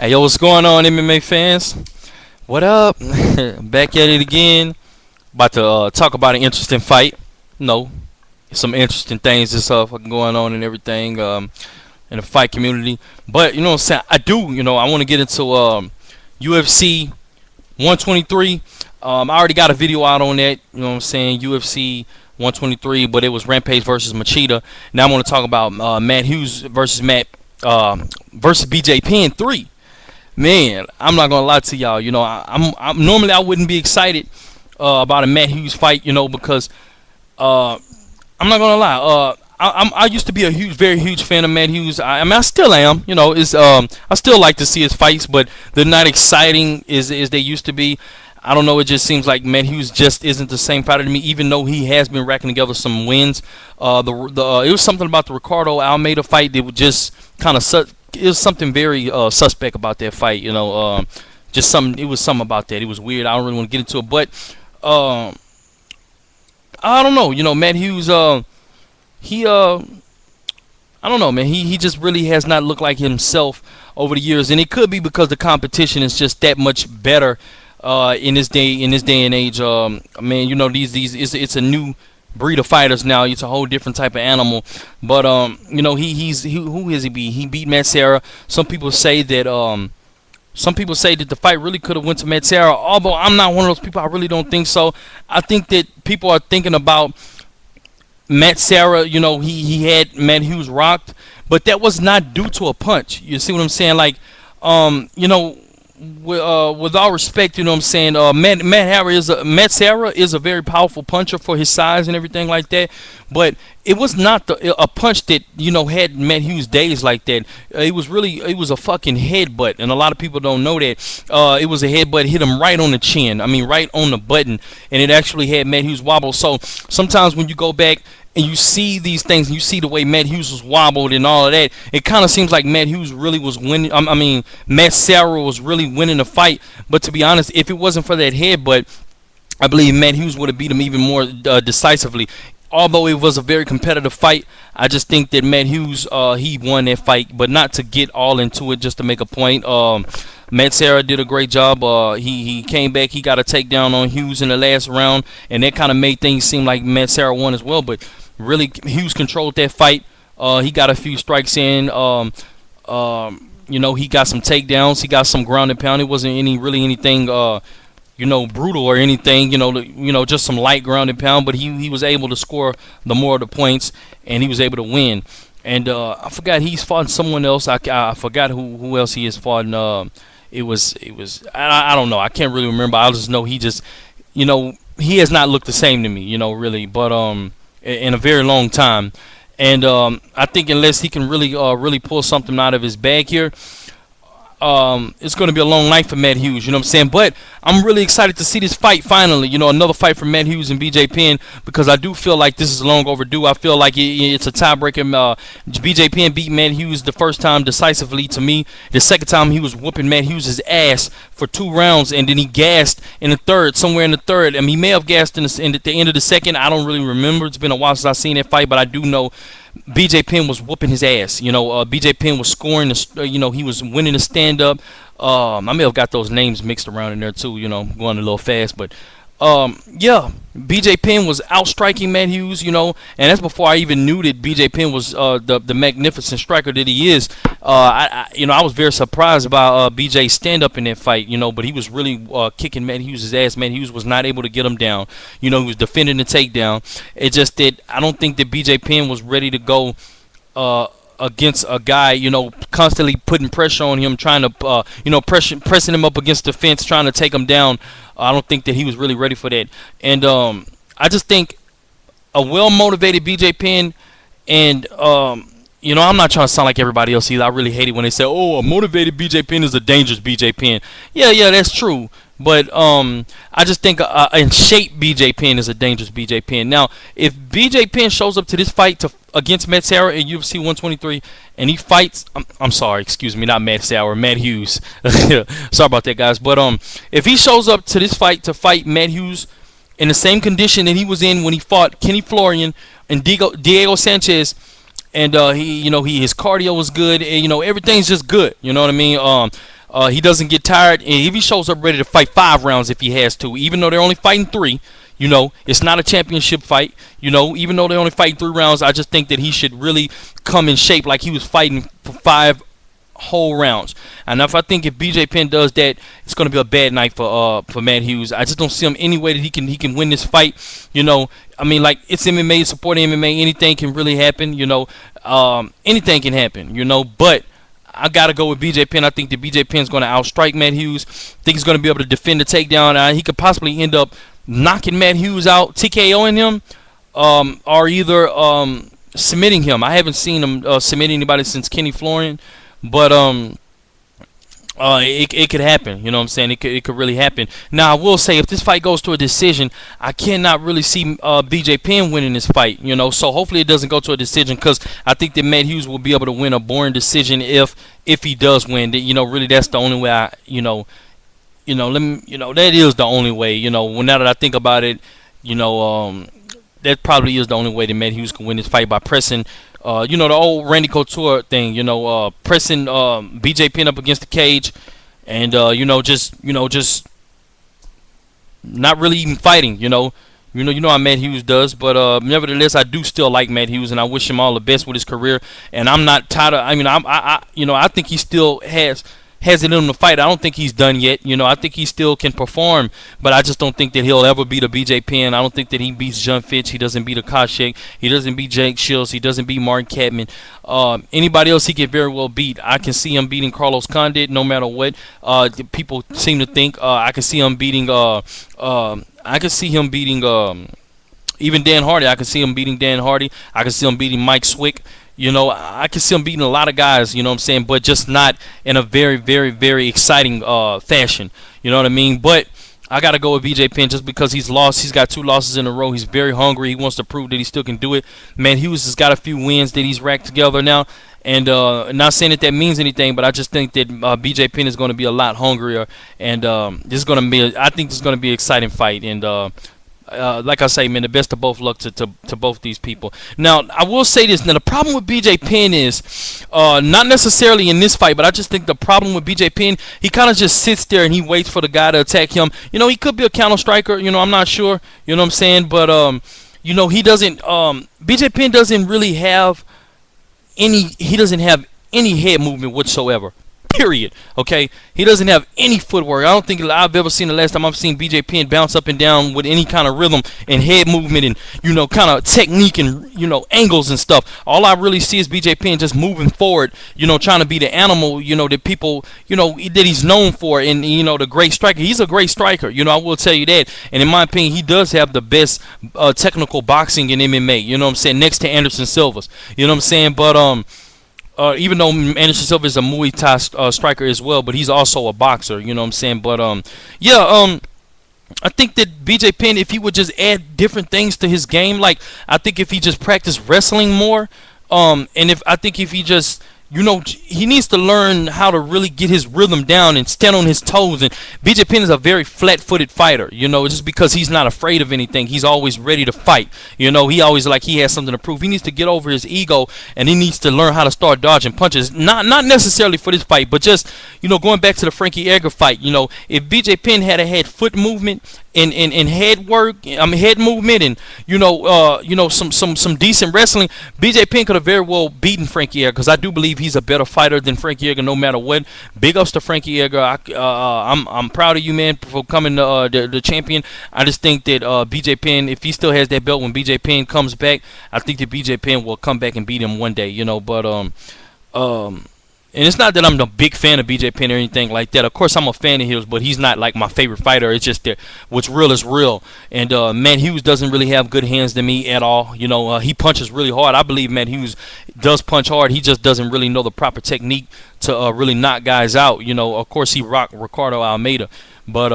Hey, yo, what's going on, MMA fans? What up? Back at it again. About to talk about an interesting fight. No, some interesting things that's going on and everything in the fight community. But you know what I'm saying? I want to get into UFC 123. I already got a video out on that. You know what I'm saying? UFC 123, but it was Rampage versus Machida. Now I'm going to talk about Matt Hughes versus versus BJ Penn 3. Man, I'm not gonna lie to y'all. I'm normally I wouldn't be excited about a Matt Hughes fight, because I'm not gonna lie. I used to be a very huge fan of Matt Hughes. I mean, I still am. I still like to see his fights, but they're not exciting as they used to be. I don't know. It just seems like Matt Hughes just isn't the same fighter to me, even though he has been racking together some wins. It was something about the Ricardo Almeida fight that would just kind of it was something very suspect about that fight. Just something. It was something about that. It was weird. I don't really want to get into it, but I don't know. Matt Hughes. I don't know, man. He just really has not looked like himself over the years, and it could be because the competition is just that much better in this day and age. Man, it's a new breed of fighters now. It's a whole different type of animal. But who is he beat? He beat Matt Serra. Some people say that the fight really could have went to Matt Serra. Although I'm not one of those people. I really don't think so. I think that people are thinking about Matt Serra. He had Matt Hughes rocked, but that was not due to a punch. You see what I'm saying? Like, with all respect, you know what I'm saying, Matt Serra is a very powerful puncher for his size and everything like that, but it was not a punch that had Matt Hughes dazed like that. It was a fucking headbutt, and a lot of people don't know that. It was a headbutt, hit him right on the chin. I mean, right on the button, and it actually had Matt Hughes wobble. So sometimes when you go back and you see these things, and you see the way Matt Hughes was wobbled and all of that, it kind of seems like Matt Hughes really was winning. Matt Serra was really winning the fight. But to be honest, if it wasn't for that headbutt, I believe Matt Hughes would have beat him even more decisively. Although it was a very competitive fight, I just think that Matt Hughes, he won that fight. But not to get all into it, just to make a point. Matt Serra did a great job. He came back. He got a takedown on Hughes in the last round, and that kind of made things seem like Matt Serra won as well. But really, Hughes controlled that fight. He got a few strikes in. He got some takedowns. He got some ground and pound. It wasn't anything brutal or anything. Just some light ground and pound. But he was able to score the more of the points, and he was able to win. And I forgot he's fought someone else. I forgot who else he has fought. And, it was I don't know. I can't really remember. I just know he has not looked the same to me. Really, but in a very long time. And I think unless he can really pull something out of his bag here, it's going to be a long night for Matt Hughes, you know what I'm saying? But I'm really excited to see this fight finally, another fight for Matt Hughes and BJ Penn, because I do feel like this is long overdue. I feel like it's a tiebreaker. BJ Penn beat Matt Hughes the first time decisively to me. The second time he was whooping Matt Hughes' ass for 2 rounds, and then he gassed in the third, somewhere in the third. I mean, he may have gassed at the end of the second. I don't really remember. It's been a while since I've seen that fight, but I do know BJ Penn was whooping his ass. BJ Penn was scoring. He was winning the stand-up. I may have got those names mixed around in there too. Going a little fast, but yeah, BJ Penn was outstriking Matt Hughes. And that's before I even knew that BJ Penn was the magnificent striker that he is. I was very surprised about BJ's stand-up in that fight. But he was really kicking Matt Hughes' ass. Matt Hughes was not able to get him down. He was defending the takedown. It just that I don't think that BJ Penn was ready to go against a guy, constantly putting pressure on him, trying to, pressing him up against the fence, trying to take him down. I don't think that he was really ready for that. And I just think a well-motivated BJ Penn, and I'm not trying to sound like everybody else either. I really hate it when they say, "Oh, a motivated BJ Penn is a dangerous BJ Penn." Yeah, that's true. But I just think in shape BJ Penn is a dangerous BJ Penn. Now, if BJ Penn shows up to this fight against Matt Serra in UFC 123, and he fights, I'm sorry, excuse me, not Matt Serra, Matt Hughes. Sorry about that, guys. But if he shows up to this fight to fight Matt Hughes in the same condition that he was in when he fought Kenny Florian and Diego Sanchez, and his cardio was good, and everything's just good. You know what I mean? He doesn't get tired, and if he shows up ready to fight 5 rounds if he has to, even though they're only fighting 3. It's not a championship fight. Even though they only fight 3 rounds, I just think that he should really come in shape like he was fighting for 5 whole rounds. And I think if BJ Penn does that, it's going to be a bad night for Matt Hughes. I just don't see him any way that he can win this fight. Like, it's MMA, supporting MMA, anything can really happen. Anything can happen. But I gotta go with BJ Penn. I think that BJ Penn's going to outstrike Matt Hughes. I think he's going to be able to defend the takedown. He could possibly end up knocking Matt Hughes out, TKOing him, or either submitting him. I haven't seen him submit anybody since Kenny Florian, but it could happen. You know what I'm saying? It could really happen. Now, I will say, if this fight goes to a decision, I cannot really see BJ Penn winning this fight. So hopefully it doesn't go to a decision, because I think that Matt Hughes will be able to win a boring decision if he does win. Really, that's the only way that is the only way. Now that I think about it, that probably is the only way that Matt Hughes can win this fight, by pressing, the old Randy Couture thing, pressing BJ Penn up against the cage, and just not really even fighting. How Matt Hughes does, but nevertheless, I do still like Matt Hughes, and I wish him all the best with his career. And I'm not tired of. I think he still has it in him to fight. I don't think he's done yet. I think he still can perform, but I just don't think that he'll ever beat a BJ Penn. I don't think that he beats John Fitch. He doesn't beat Akashek. He doesn't beat Jake Shields. He doesn't beat Martin Kampman. Anybody else he can very well beat. I can see him beating Carlos Condit no matter what. People seem to think. I can see him beating. Even Dan Hardy. I can see him beating Dan Hardy. I can see him beating Mike Swick. I can see him beating a lot of guys, but just not in a very, very, very exciting fashion. You know what I mean? But I got to go with BJ Penn just because he's lost. He's got 2 losses in a row. He's very hungry. He wants to prove that he still can do it. Matt Hughes has got a few wins that he's racked together now. And not saying that means anything, but I just think that BJ Penn is going to be a lot hungrier. And I think this is going to be an exciting fight. And like I say, man, the best of both luck to both these people. Now, I will say this. Now, the problem with BJ Penn is not necessarily in this fight, but I just think the problem with BJ Penn, he kind of just sits there and he waits for the guy to attack him. He could be a counter striker. I'm not sure. You know what I'm saying? But he doesn't. BJ Penn doesn't really have any. He doesn't have any head movement whatsoever. Period. Okay, he doesn't have any footwork. I don't think I've ever seen the last time I've seen BJ Penn bounce up and down with any kind of rhythm and head movement and kind of technique and angles and stuff. All I really see is BJ Penn just moving forward, trying to be the animal, that people, that he's known for, and the great striker. He's a great striker. I will tell you that. And in my opinion, he does have the best technical boxing in MMA. You know what I'm saying? Next to Anderson Silva's. You know what I'm saying? But even though Anderson Silva is a Muay Thai striker as well, but he's also a boxer, you know what I'm saying? But I think that BJ Penn, if he would just add different things to his game, like I think if he just practiced wrestling more, and if he just he needs to learn how to really get his rhythm down and stand on his toes. And BJ Penn is a very flat-footed fighter, just because he's not afraid of anything. He's always ready to fight. He always he has something to prove. He needs to get over his ego, and he needs to learn how to start dodging punches. Not necessarily for this fight, but just, going back to the Frankie Edgar fight, if BJ Penn had foot movement and head work, head movement, and some decent wrestling, BJ Penn could have very well beaten Frankie Edgar, because I do believe he's a better fighter than Frankie Edgar no matter what. Big ups to Frankie Edgar. I'm proud of you, man, for coming the champion. I just think that BJ Penn, if he still has that belt when BJ Penn comes back, I think that BJ Penn will come back and beat him one day, but and it's not that I'm a big fan of BJ Penn or anything like that. Of course, I'm a fan of his, but he's not like my favorite fighter. It's just that what's real is real. And Matt Hughes doesn't really have good hands to me at all. He punches really hard. I believe Matt Hughes does punch hard. He just doesn't really know the proper technique to really knock guys out. Of course, he rocked Ricardo Almeida. But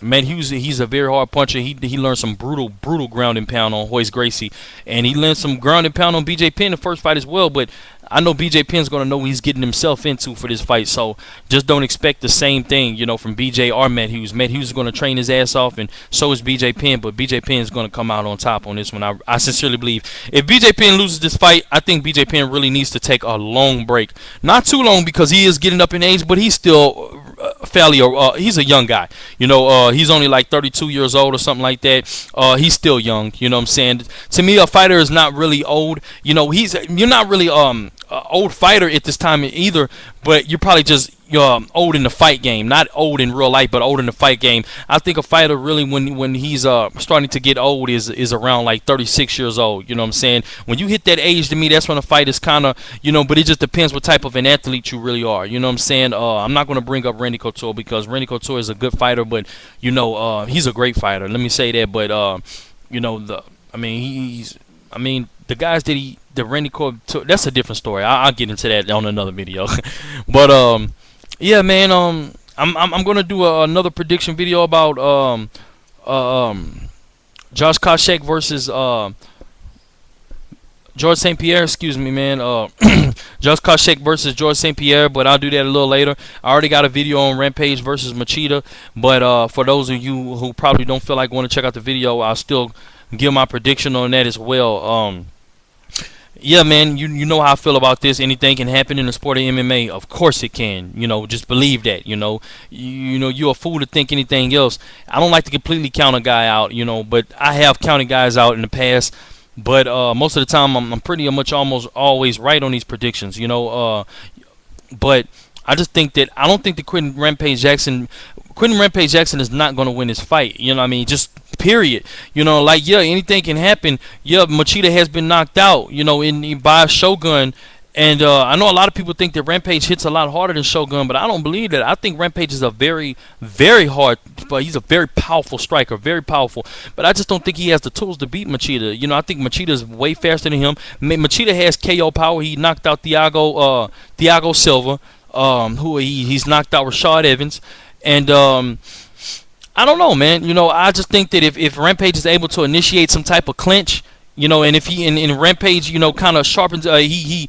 Matt Hughes, he's a very hard puncher. He learned some brutal ground and pound on Royce Gracie. And he learned some ground and pound on BJ Penn in the first fight as well. But I know BJ Penn's going to know what he's getting himself into for this fight. So just don't expect the same thing, from BJ or Matt Hughes. Matt Hughes is going to train his ass off, and so is BJ Penn. But BJ Penn is going to come out on top on this one. I sincerely believe. If BJ Penn loses this fight, I think BJ Penn really needs to take a long break. Not too long, because he is getting up in age, but he's still fairly he's a young guy. He's only like 32 years old or something like that. He's still young. You know what I'm saying? To me, a fighter is not really old. You're not really old fighter at this time either, but you're probably just old in the fight game, not old in real life, but old in the fight game. I think a fighter really, when he's starting to get old, is around like 36 years old. You know what I'm saying? When you hit that age, to me, that's when a fight is kind of, but it just depends what type of an athlete you really are. You know what I'm saying? I'm not going to bring up Randy Couture because Randy Couture is a good fighter, but he's a great fighter. Let me say that. But the guys the Randy Couture, that's a different story. I'll get into that on another video. But yeah, man. I'm gonna do another prediction video about Josh Koscheck versus George St. Pierre. Excuse me, man. Josh Koscheck versus George St. Pierre, but I'll do that a little later. I already got a video on Rampage versus Machida, but for those of you who probably don't feel like going to check out the video, I'll still give my prediction on that as well. Yeah, man, you know how I feel about this. Anything can happen in the sport of MMA. Of course it can. Just believe that. You're a fool to think anything else. I don't like to completely count a guy out. But I have counted guys out in the past. But most of the time, I'm pretty much almost always right on these predictions. But I just think that I don't think that Quinton Rampage Jackson is not going to win this fight. Just period. Anything can happen. Yeah, Machida has been knocked out, by Shogun. And I know a lot of people think that Rampage hits a lot harder than Shogun, but I don't believe that. I think Rampage is a very, very hard, but he's a very powerful striker, very powerful. But I just don't think he has the tools to beat Machida. I think Machida is way faster than him. Machida has KO power. He knocked out Thiago Silva, who he's knocked out Rashad Evans. And I don't know, man. I just think that if Rampage is able to initiate some type of clinch, and if he in Rampage, kind of sharpens, he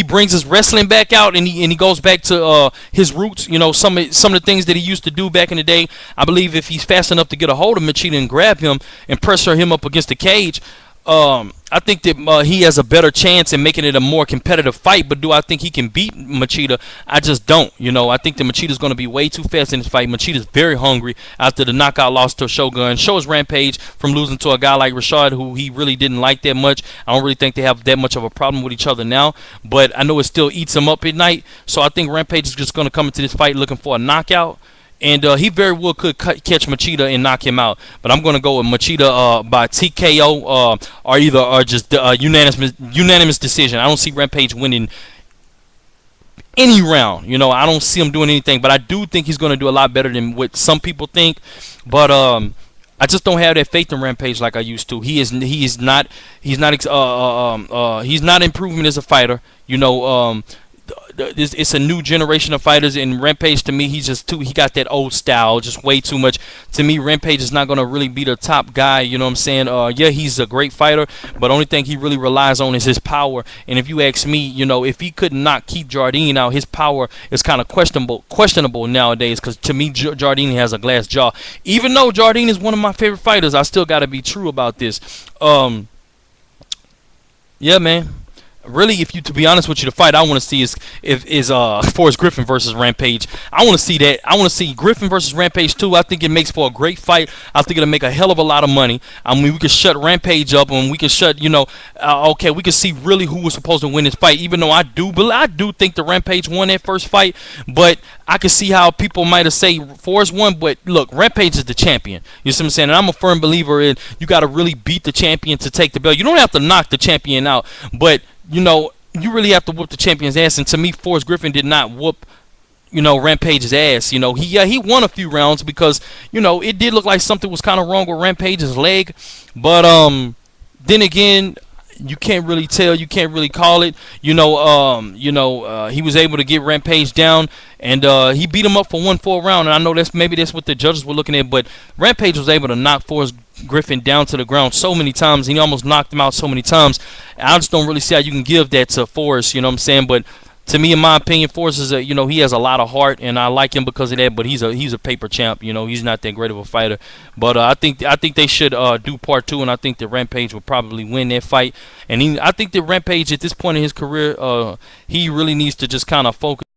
brings his wrestling back out, and he goes back to his roots. Some of the things that he used to do back in the day. I believe if he's fast enough to get a hold of Machida and grab him and pressure him up against the cage, I think that he has a better chance in making it a more competitive fight. But do I think he can beat Machida? I just don't. I think that Machida's going to be way too fast in this fight. Machida's very hungry after the knockout loss to Shogun. Shows Rampage from losing to a guy like Rashad, who he really didn't like that much. I don't really think they have that much of a problem with each other now. But I know it still eats him up at night. So I think Rampage is just going to come into this fight looking for a knockout. And he very well could catch Machida and knock him out. But I'm going to go with Machida by TKO or just unanimous decision. I don't see Rampage winning any round. I don't see him doing anything. But I do think he's going to do a lot better than what some people think. But I just don't have that faith in Rampage like I used to. He's not improving as a fighter. It's a new generation of fighters, and Rampage, to me, he got that old style, just way too much. To me, Rampage is not going to really be the top guy, you know what I'm saying? Yeah, he's a great fighter, but the only thing he really relies on is his power. And if you ask me, if he could not keep Jardine out, his power is kind of questionable nowadays, because to me, Jardine has a glass jaw. Even though Jardine is one of my favorite fighters, I still got to be true about this. Yeah, man. Really, to be honest with you, the fight I want to see is Forrest Griffin versus Rampage. I want to see that. I want to see Griffin versus Rampage too. I think it makes for a great fight. I think it'll make a hell of a lot of money. I mean, we could shut Rampage up, and we could shut, okay, we could see really who was supposed to win this fight. Even though I do think the Rampage won that first fight, but I could see how people might have say Forrest won. But look, Rampage is the champion. You see what I'm saying? And I'm a firm believer in you got to really beat the champion to take the belt. You don't have to knock the champion out, but you really have to whoop the champion's ass. And to me, Forrest Griffin did not whoop, Rampage's ass. He won a few rounds because, it did look like something was kind of wrong with Rampage's leg. But then again, you can't really tell. You can't really call it. He was able to get Rampage down, and he beat him up for 1-4 round. And I know maybe that's what the judges were looking at. But Rampage was able to knock Forrest Griffin down to the ground so many times. He almost knocked him out so many times. I just don't really see how you can give that to Forrest. You know what I'm saying? But to me, in my opinion, Forrest is he has a lot of heart, and I like him because of that. But he's a paper champ. He's not that great of a fighter. But I think they should do part 2, and I think that Rampage will probably win that fight. And I think that Rampage at this point in his career, he really needs to just kind of focus